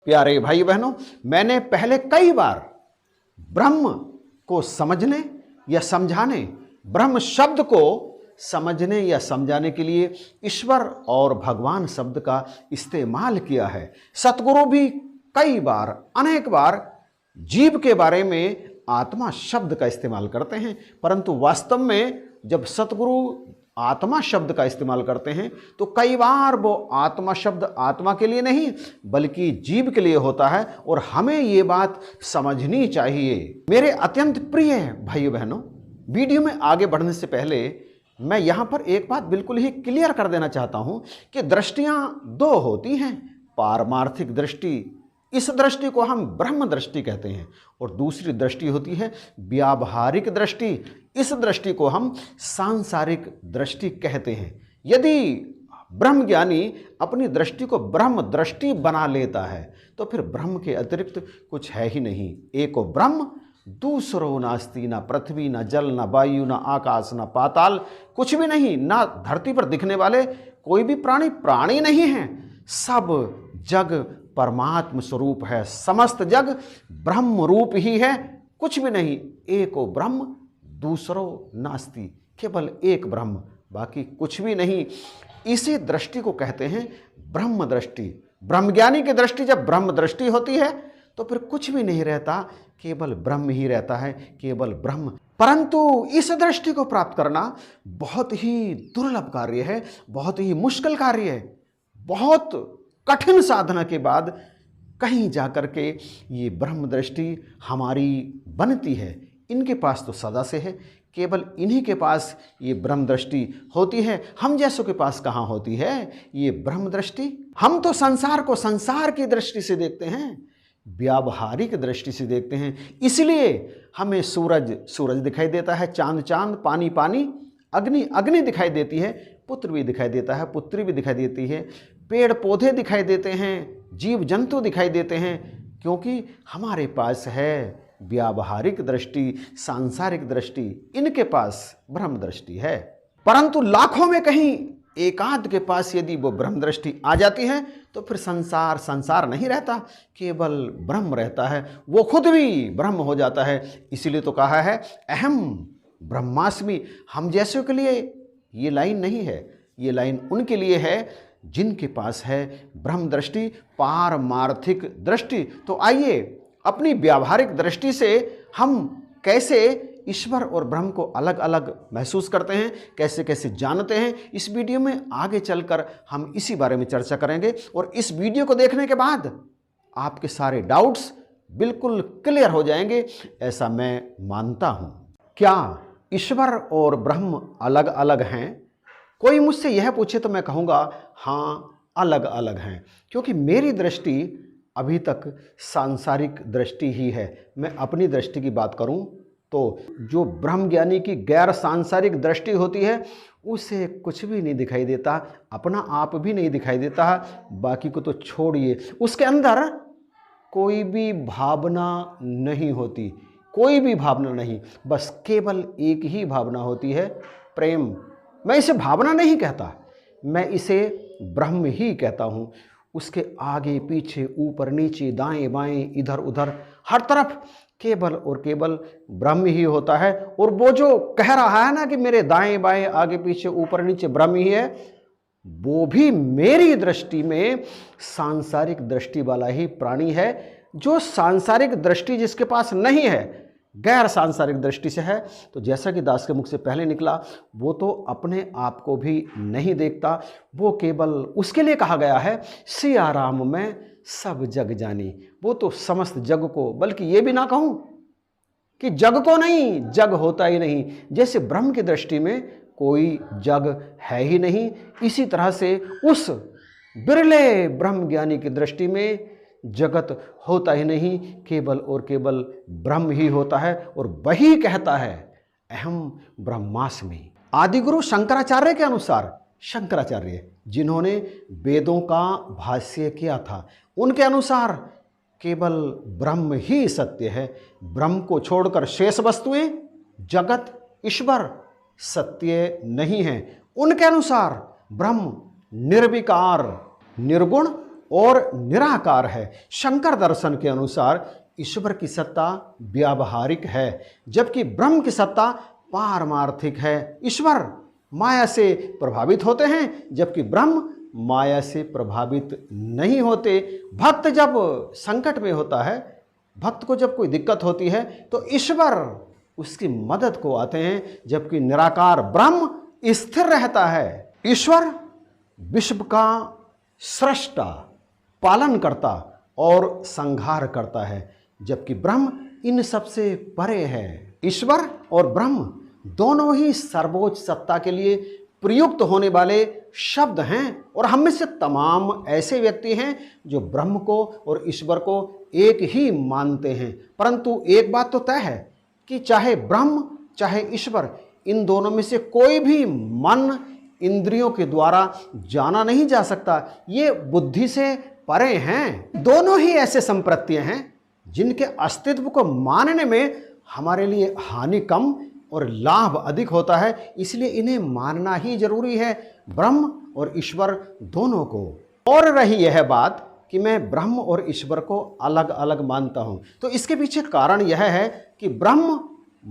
प्यारे भाई बहनों, मैंने पहले कई बार ब्रह्म को समझने या समझाने, ब्रह्म शब्द को समझने या समझाने के लिए ईश्वर और भगवान शब्द का इस्तेमाल किया है। सतगुरु भी कई बार, अनेक बार जीव के बारे में आत्मा शब्द का इस्तेमाल करते हैं, परंतु वास्तव में जब सतगुरु आत्मा शब्द का इस्तेमाल करते हैं तो कई बार वो आत्मा शब्द आत्मा के लिए नहीं बल्कि जीव के लिए होता है, और हमें ये बात समझनी चाहिए। मेरे अत्यंत प्रिय भाइयों बहनों, वीडियो में आगे बढ़ने से पहले मैं यहाँ पर एक बात बिल्कुल ही क्लियर कर देना चाहता हूँ कि दृष्टियाँ दो होती हैं। पारमार्थिक दृष्टि, इस दृष्टि को हम ब्रह्म दृष्टि कहते हैं, और दूसरी दृष्टि होती है व्यावहारिक दृष्टि। इस दृष्टि को हम सांसारिक दृष्टि कहते हैं। यदि ब्रह्म ज्ञानी अपनी दृष्टि को ब्रह्म दृष्टि बना लेता है तो फिर ब्रह्म के अतिरिक्त कुछ है ही नहीं। एको ब्रह्म दूसरो नास्ति, ना पृथ्वी, ना जल, ना वायु, ना आकाश, ना पाताल, कुछ भी नहीं। ना धरती पर दिखने वाले कोई भी प्राणी नहीं है। सब जग परमात्म स्वरूप है, समस्त जग ब्रह्म रूप ही है, कुछ भी नहीं। एको ब्रह्म दूसरो नास्ति, केवल एक ब्रह्म, बाकी कुछ भी नहीं। इसी दृष्टि को कहते हैं ब्रह्म दृष्टि। ब्रह्मज्ञानी की दृष्टि जब ब्रह्म दृष्टि होती है तो फिर कुछ भी नहीं रहता, केवल ब्रह्म ही रहता है, केवल ब्रह्म। परंतु इस दृष्टि को प्राप्त करना बहुत ही दुर्लभ कार्य है, बहुत ही मुश्किल कार्य है। बहुत कठिन साधना के बाद कहीं जाकर के ये ब्रह्म दृष्टि हमारी बनती है। इनके पास तो सदा से है, केवल इन्हीं के पास ये ब्रह्म दृष्टि होती है। हम जैसों के पास कहाँ होती है ये ब्रह्म दृष्टि? हम तो संसार को संसार की दृष्टि से देखते हैं, व्यावहारिक दृष्टि से देखते हैं। इसलिए हमें सूरज दिखाई देता है, चांद पानी पानी, अग्नि दिखाई देती है, पुत्र भी दिखाई देता है, पुत्री भी दिखाई देती है, पेड़ पौधे दिखाई देते हैं, जीव जंतु दिखाई देते हैं, क्योंकि हमारे पास है व्यावहारिक दृष्टि, सांसारिक दृष्टि। इनके पास ब्रह्म दृष्टि है। परंतु लाखों में कहीं एकाध के पास यदि वो ब्रह्म दृष्टि आ जाती है तो फिर संसार नहीं रहता, केवल ब्रह्म रहता है, वो खुद भी ब्रह्म हो जाता है। इसीलिए तो कहा है अहम ब्रह्मास्मि। हम जैसों के लिए ये लाइन नहीं है, ये लाइन उनके लिए है जिनके पास है ब्रह्म दृष्टि, पारमार्थिक दृष्टि। तो आइए अपनी व्यावहारिक दृष्टि से हम कैसे ईश्वर और ब्रह्म को अलग अलग महसूस करते हैं, कैसे कैसे जानते हैं, इस वीडियो में आगे चलकर हम इसी बारे में चर्चा करेंगे। और इस वीडियो को देखने के बाद आपके सारे डाउट्स बिल्कुल क्लियर हो जाएंगे, ऐसा मैं मानता हूं। क्या ईश्वर और ब्रह्म अलग अलग हैं? कोई मुझसे यह पूछे तो मैं कहूँगा हाँ, अलग अलग हैं, क्योंकि मेरी दृष्टि अभी तक सांसारिक दृष्टि ही है। मैं अपनी दृष्टि की बात करूं तो जो ब्रह्म ज्ञानी की गैर सांसारिक दृष्टि होती है उसे कुछ भी नहीं दिखाई देता, अपना आप भी नहीं दिखाई देता, बाकी को तो छोड़िए, उसके अंदर कोई भी भावना नहीं होती, कोई भी भावना नहीं, बस केवल एक ही भावना होती है, प्रेम। मैं इसे भावना नहीं कहता, मैं इसे ब्रह्म ही कहता हूँ। उसके आगे पीछे, ऊपर नीचे, दाएं बाएं, इधर उधर, हर तरफ केवल और केवल ब्रह्म ही होता है। और वो जो कह रहा है ना कि मेरे दाएं बाएं, आगे पीछे, ऊपर नीचे ब्रह्म ही है, वो भी मेरी दृष्टि में सांसारिक दृष्टि वाला ही प्राणी है। जो सांसारिक दृष्टि जिसके पास नहीं है, गैर सांसारिक दृष्टि से है, तो जैसा कि दास के मुख से पहले निकला, वो तो अपने आप को भी नहीं देखता, वो केवल, उसके लिए कहा गया है सिया राम में सब जग जानी। वो तो समस्त जग को, बल्कि ये भी ना कहूं कि जग को नहीं, जग होता ही नहीं। जैसे ब्रह्म की दृष्टि में कोई जग है ही नहीं, इसी तरह से उस बिरले ब्रह्म ज्ञानी की दृष्टि में जगत होता ही नहीं, केवल और केवल ब्रह्म ही होता है। और वही कहता है अहम ब्रह्मास्मि। आदिगुरु शंकराचार्य के अनुसार, शंकराचार्य जिन्होंने वेदों का भाष्य किया था, उनके अनुसार केवल ब्रह्म ही सत्य है। ब्रह्म को छोड़कर शेष वस्तुएं, जगत, ईश्वर सत्य नहीं है। उनके अनुसार ब्रह्म निर्विकार, निर्गुण और निराकार है। शंकर दर्शन के अनुसार ईश्वर की सत्ता व्यावहारिक है, जबकि ब्रह्म की सत्ता पारमार्थिक है। ईश्वर माया से प्रभावित होते हैं, जबकि ब्रह्म माया से प्रभावित नहीं होते। भक्त जब संकट में होता है, भक्त को जब कोई दिक्कत होती है, तो ईश्वर उसकी मदद को आते हैं, जबकि निराकार ब्रह्म स्थिर रहता है। ईश्वर विश्व का सृष्टा, पालन करता और संहार करता है, जबकि ब्रह्म इन सबसे परे है। ईश्वर और ब्रह्म दोनों ही सर्वोच्च सत्ता के लिए प्रयुक्त होने वाले शब्द हैं, और हम में से तमाम ऐसे व्यक्ति हैं जो ब्रह्म को और ईश्वर को एक ही मानते हैं। परंतु एक बात तो तय है कि चाहे ब्रह्म चाहे ईश्वर, इन दोनों में से कोई भी मन इंद्रियों के द्वारा जाना नहीं जा सकता। ये बुद्धि से परे हैं। दोनों ही ऐसे संप्रत्यय हैं जिनके अस्तित्व को मानने में हमारे लिए हानि कम और लाभ अधिक होता है, इसलिए इन्हें मानना ही जरूरी है, ब्रह्म और ईश्वर दोनों को। और रही यह बात कि मैं ब्रह्म और ईश्वर को अलग अलग मानता हूं, तो इसके पीछे कारण यह है कि ब्रह्म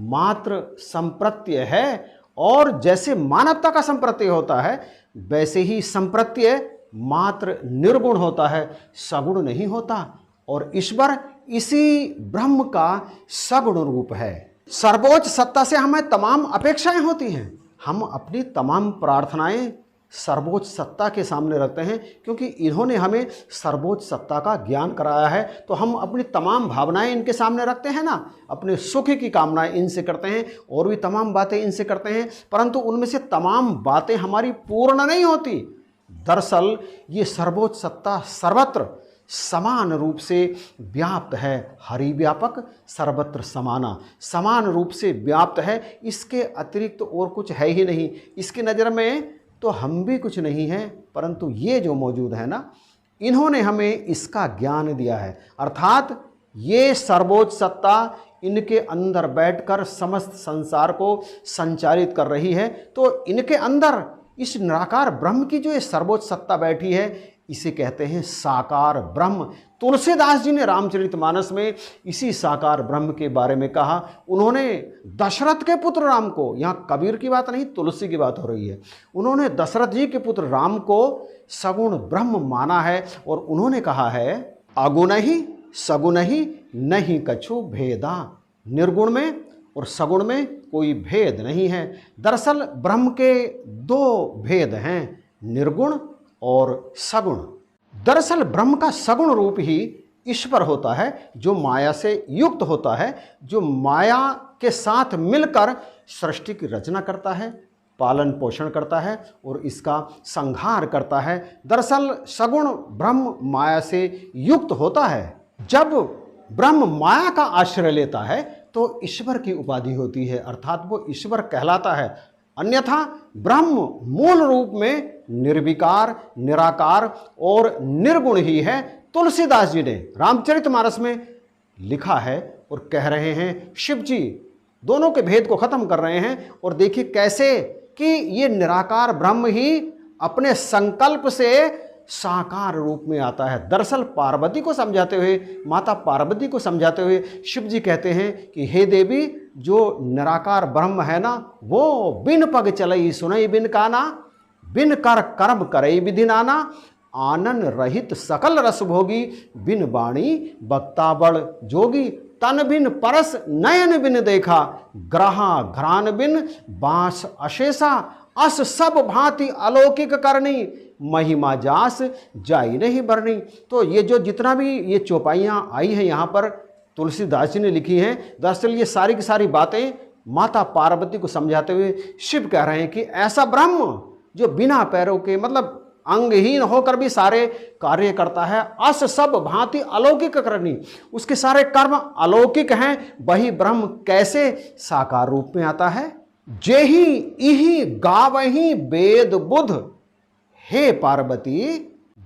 मात्र संप्रत्यय है, और जैसे मानवता का संप्रत्यय होता है, वैसे ही संप्रत्यय मात्र निर्गुण होता है, सगुण नहीं होता। और ईश्वर इसी ब्रह्म का सगुण रूप है। सर्वोच्च सत्ता से हमें तमाम अपेक्षाएं होती हैं। हम अपनी तमाम प्रार्थनाएं सर्वोच्च सत्ता के सामने रखते हैं, क्योंकि इन्होंने हमें सर्वोच्च सत्ता का ज्ञान कराया है। तो हम अपनी तमाम भावनाएं इनके सामने रखते हैं ना, अपने सुख की कामनाएं इनसे करते हैं, और भी तमाम बातें इनसे करते हैं, परंतु उनमें से तमाम बातें हमारी पूर्ण नहीं होती। दरअसल ये सर्वोच्च सत्ता सर्वत्र समान रूप से व्याप्त है। हरि व्यापक सर्वत्र समाना, समान रूप से व्याप्त है। इसके अतिरिक्त और कुछ है ही नहीं। इसकी नज़र में तो हम भी कुछ नहीं हैं, परंतु ये जो मौजूद है ना, इन्होंने हमें इसका ज्ञान दिया है। अर्थात ये सर्वोच्च सत्ता इनके अंदर बैठकर समस्त संसार को संचालित कर रही है। तो इनके अंदर इस निराकार ब्रह्म की जो ये सर्वोच्च सत्ता बैठी है, इसे कहते हैं साकार ब्रह्म। तुलसीदास जी ने रामचरितमानस में इसी साकार ब्रह्म के बारे में कहा। उन्होंने दशरथ के पुत्र राम को, यहाँ कबीर की बात नहीं, तुलसी की बात हो रही है, उन्होंने दशरथ जी के पुत्र राम को सगुण ब्रह्म माना है, और उन्होंने कहा है अगुण ही सगुण ही नहीं कछु भेदा। निर्गुण में और सगुण में कोई भेद नहीं है। दरअसल ब्रह्म के दो भेद हैं, निर्गुण और सगुण। दरअसल ब्रह्म का सगुण रूप ही ईश्वर होता है, जो माया से युक्त होता है, जो माया के साथ मिलकर सृष्टि की रचना करता है, पालन पोषण करता है और इसका संहार करता है। दरअसल सगुण ब्रह्म माया से युक्त होता है। जब ब्रह्म माया का आश्रय लेता है तो ईश्वर की उपाधि होती है, अर्थात वो ईश्वर कहलाता है। अन्यथा ब्रह्म मूल रूप में निर्विकार, निराकार और निर्गुण ही है। तुलसीदास जी ने रामचरितमानस में लिखा है और कह रहे हैं, शिव जी दोनों के भेद को खत्म कर रहे हैं। और देखिए कैसे कि ये निराकार ब्रह्म ही अपने संकल्प से साकार रूप में आता है। दरअसल पार्वती को समझाते हुए, माता पार्वती को समझाते हुए शिव जी कहते हैं कि हे देवी, जो निराकार ब्रह्म है ना, वो बिन पग चलई सुनई बिन काना, बिन कर कर्म करई विधि नाना, आनन रहित सकल रस भोगी, बिन वाणी बक्ता बड़ जोगी, तन बिन परस नयन बिन देखा, ग्रहा घ्राण बिन बांस अशेषा, अस सब भांति अलौकिक करनी, महिमा जास जाई नहीं बरनी। तो ये जो जितना भी ये चौपाइयाँ आई हैं यहाँ पर तुलसीदास जी ने लिखी हैं, दरअसल ये सारी की सारी बातें माता पार्वती को समझाते हुए शिव कह रहे हैं कि ऐसा ब्रह्म जो बिना पैरों के, मतलब अंगहीन होकर भी सारे कार्य करता है, अस सब भांति अलौकिक करनी, उसके सारे कर्म अलौकिक हैं, वही ब्रह्म कैसे साकार रूप में आता है। जेहि इहि गावहि वेद बुध, हे पार्वती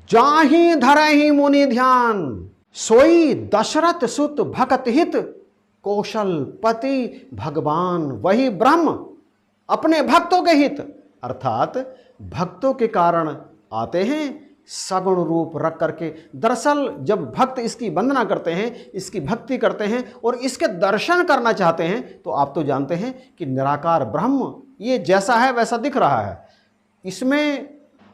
जाहि धरहि मुनि ध्यान, सोई दशरथ सुत भक्त हित, कौशलपति भगवान वही ब्रह्म अपने भक्तों के हित, अर्थात भक्तों के कारण आते हैं, सगुण रूप रख करके। दरअसल जब भक्त इसकी वंदना करते हैं, इसकी भक्ति करते हैं और इसके दर्शन करना चाहते हैं, तो आप तो जानते हैं कि निराकार ब्रह्म ये जैसा है वैसा दिख रहा है। इसमें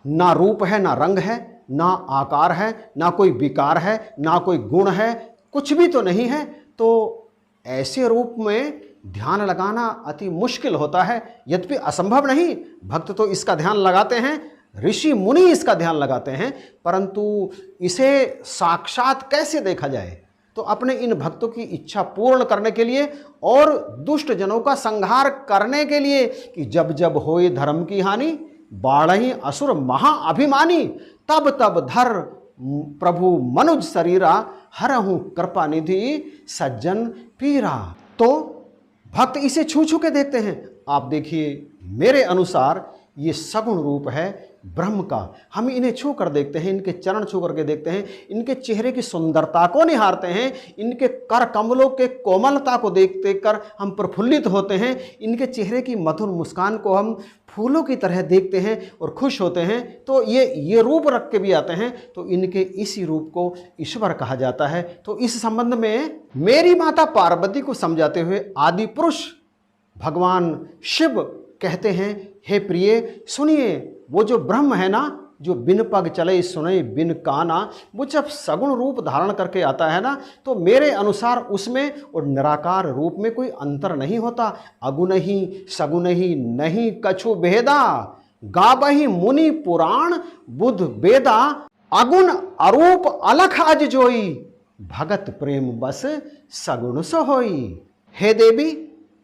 ना रूप है, ना रंग है, ना आकार है, ना कोई विकार है, ना कोई गुण है, कुछ भी तो नहीं है। तो ऐसे रूप में ध्यान लगाना अति मुश्किल होता है, यद्यपि असंभव नहीं। भक्त तो इसका ध्यान लगाते हैं, ऋषि मुनि इसका ध्यान लगाते हैं, परंतु इसे साक्षात कैसे देखा जाए? तो अपने इन भक्तों की इच्छा पूर्ण करने के लिए और दुष्ट जनों का संहार करने के लिए कि जब जब होए धर्म की हानि, बाढ़ही असुर महाअभिमानी, तब तब धर प्रभु मनुज शरीरा, हरहूं कृपा निधि सज्जन पीरा। तो भक्त इसे छू छू के देखते हैं। आप देखिए, मेरे अनुसार ये सगुण रूप है ब्रह्म का। हम इन्हें छू कर देखते हैं, इनके चरण छू करके देखते हैं, इनके चेहरे की सुंदरता को निहारते हैं, इनके कर कमलों के कोमलता को देख देख कर हम प्रफुल्लित होते हैं, इनके चेहरे की मधुर मुस्कान को हम फूलों की तरह देखते हैं और खुश होते हैं। तो ये रूप रख के भी आते हैं, तो इनके इसी रूप को ईश्वर कहा जाता है। तो इस संबंध में मेरी माता पार्वती को समझाते हुए आदि पुरुष भगवान शिव कहते हैं, हे प्रिय सुनिए, वो जो ब्रह्म है ना, जो बिन पग चले सुने बिन काना, वो जब सगुण रूप धारण करके आता है ना, तो मेरे अनुसार उसमें और निराकार रूप में कोई अंतर नहीं होता। अगुण ही सगुण ही नहीं कछु भेदा, गाबहि मुनि पुराण बुध वेदा, अगुण अरूप अलख अज जोई, भगत प्रेम बस सगुण सो होई। हे देवी,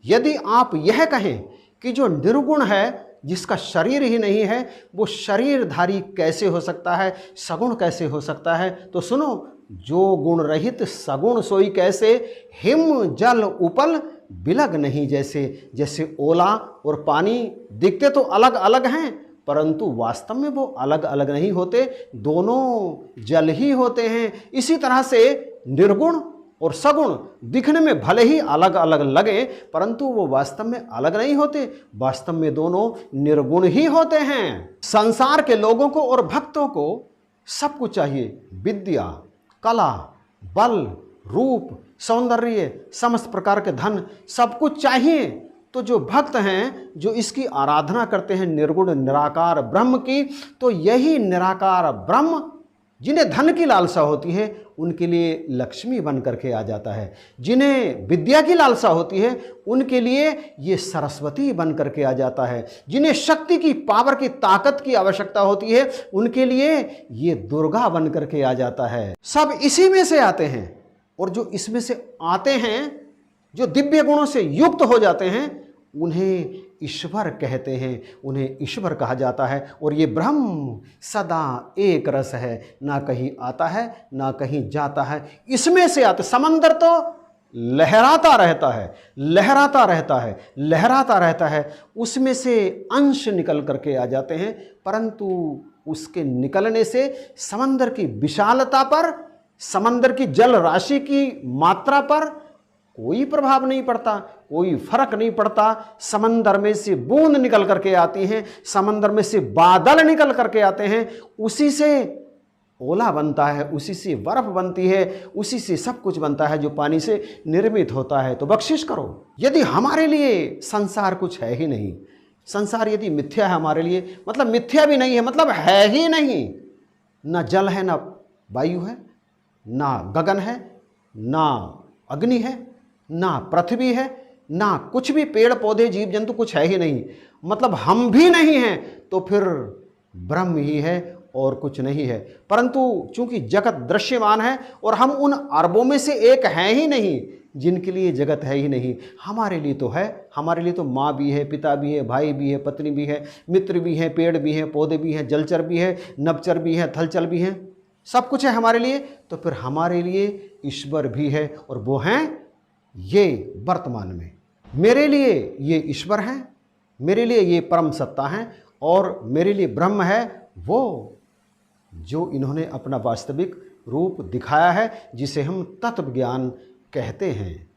यदि आप यह कहें कि जो निर्गुण है, जिसका शरीर ही नहीं है, वो शरीरधारी कैसे हो सकता है, सगुण कैसे हो सकता है? तो सुनो, जो गुण रहित सगुण सोई कैसे, हिम जल उपल बिलग नहीं जैसे। जैसे ओला और पानी दिखते तो अलग अलग हैं, परंतु वास्तव में वो अलग अलग नहीं होते, दोनों जल ही होते हैं। इसी तरह से निर्गुण और सगुण दिखने में भले ही अलग अलग लगे, परंतु वो वास्तव में अलग नहीं होते, वास्तव में दोनों निर्गुण ही होते हैं। संसार के लोगों को और भक्तों को सब कुछ चाहिए, विद्या, कला, बल, रूप, सौंदर्य, समस्त प्रकार के धन, सब कुछ चाहिए। तो जो भक्त हैं, जो इसकी आराधना करते हैं निर्गुण निराकार ब्रह्म की, तो यही निराकार ब्रह्म जिन्हें धन की लालसा होती है, उनके लिए लक्ष्मी बन करके आ जाता है। जिन्हें विद्या की लालसा होती है, उनके लिए ये सरस्वती बन करके आ जाता है। जिन्हें शक्ति की, पावर की, ताकत की आवश्यकता होती है, उनके लिए ये दुर्गा बन करके आ जाता है। सब इसी में से आते हैं, और जो इसमें से आते हैं, जो दिव्य गुणों से युक्त हो जाते हैं, उन्हें ईश्वर कहते हैं, उन्हें ईश्वर कहा जाता है। और ये ब्रह्म सदा एक रस है, ना कहीं आता है ना कहीं जाता है, इसमें से आते। समंदर तो लहराता रहता है, लहराता रहता है, लहराता रहता है, उसमें से अंश निकल करके आ जाते हैं, परंतु उसके निकलने से समंदर की विशालता पर, समंदर की जल राशि की मात्रा पर कोई प्रभाव नहीं पड़ता, कोई फर्क नहीं पड़ता। समंदर में से बूंद निकल करके आती हैं, समंदर में से बादल निकल करके आते हैं, उसी से ओला बनता है, उसी से बर्फ बनती है, उसी से सब कुछ बनता है जो पानी से निर्मित होता है। तो बख्शिश करो, यदि हमारे लिए संसार कुछ है ही नहीं, संसार यदि मिथ्या है हमारे लिए, मतलब मिथ्या भी नहीं है, मतलब है ही नहीं, ना जल है, ना वायु है, ना गगन है, ना अग्नि है, ना पृथ्वी है, ना कुछ भी पेड़ पौधे जीव जंतु कुछ है ही नहीं, मतलब हम भी नहीं हैं, तो फिर ब्रह्म ही है और कुछ नहीं है। परंतु चूंकि जगत दृश्यमान है और हम उन अरबों में से एक हैं ही नहीं जिनके लिए जगत है ही नहीं, हमारे लिए तो है। हमारे लिए तो माँ भी है, पिता भी है, भाई भी है, पत्नी भी है, मित्र भी है, पेड़ भी है, पौधे भी हैं, जलचर भी है, नभचर भी है, थलचर भी हैं, सब कुछ है हमारे लिए। तो फिर हमारे लिए ईश्वर भी है, और वो हैं ये वर्तमान में। मेरे लिए ये ईश्वर हैं, मेरे लिए ये परम सत्ता हैं, और मेरे लिए ब्रह्म है वो जो इन्होंने अपना वास्तविक रूप दिखाया है, जिसे हम तत्व ज्ञान कहते हैं।